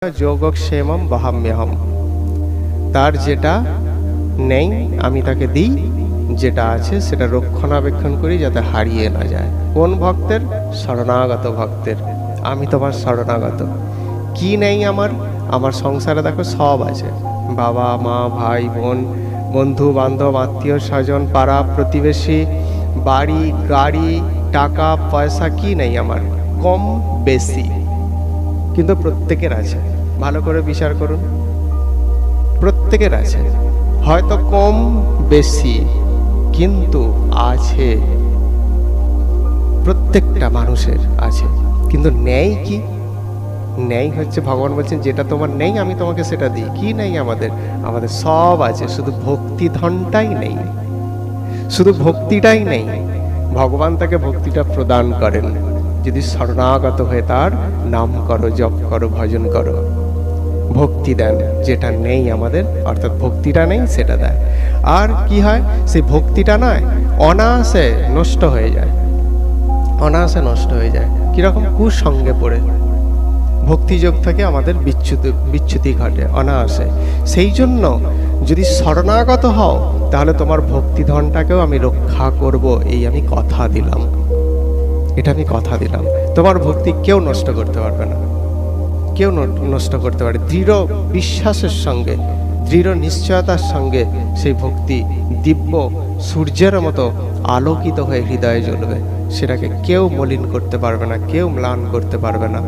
যোগক্ষেমম বহাম্যহম। তার যেটা নেই আমি তাকে দিই, যেটা আছে সেটা রক্ষণাবেক্ষণ করি যাতে হারিয়ে না যায়। কোন ভক্তের? শরণাগত ভক্তের। আমি তোমার শরণাগত। কি নেই আমার? আমার সংসারে দেখো সব আছে, বাবা মা ভাই বোন, বন্ধু বান্ধব, আত্মীয় স্বজন, পাড়া প্রতিবেশী, বাড়ি গাড়ি, টাকা পয়সা, কি নেই আমার? কম বেশি, কিন্তু প্রত্যেকের আছে। ভালো করে বিচার করুন, প্রত্যেকের আছে, হয়তো কম বেশি কিন্তু আছে। প্রত্যেকটা মানুষের আছে, কিন্তু নেই কি? নেই হচ্ছে ভগবান বলছেন যেটা তোমার নেই আমি তোমাকে সেটা দিই। কি নেই আমাদের? আমাদের সব আছে, শুধু ভক্তি ধনটাই নেই, শুধু ভক্তিটাই নেই। ভগবান তাকে ভক্তিটা প্রদান করেন যদি শরণাগত হয়ে তার নাম করো, জপ করো, ভজন করো। ভক্তি দেন, যেটা নেই আমাদের, অর্থাৎ ভক্তিটা নেই সেটা দেয়। আর কি হয়? সেই ভক্তিটা নয় অনায়াসে নষ্ট হয়ে যায়, অনায়াসে নষ্ট হয়ে যায়। কিরকম? কুসঙ্গে পড়ে ভক্তিযোগ থেকে আমাদের বিচ্যুতি ঘটে অনায়াসে। সেই জন্য যদি শরণাগত হও তাহলে তোমার ভক্তিধনটাকেও আমি রক্ষা করব, এই আমি কথা দিলাম, এটা আমি কথা দিলাম। তোমার ভক্তি কেউ নষ্ট করতে পারবে না, কেউ নষ্ট করতে পারে। দৃঢ় বিশ্বাসের সঙ্গে, দৃঢ় নিশ্চয়তার সঙ্গে সেই ভক্তি দিব্য সূর্যের মতো আলোকিত হয়ে হৃদয়ে জ্বলবে। সেটাকে কেউ মলিন করতে পারবে না, কেউ ম্লান করতে পারবে না।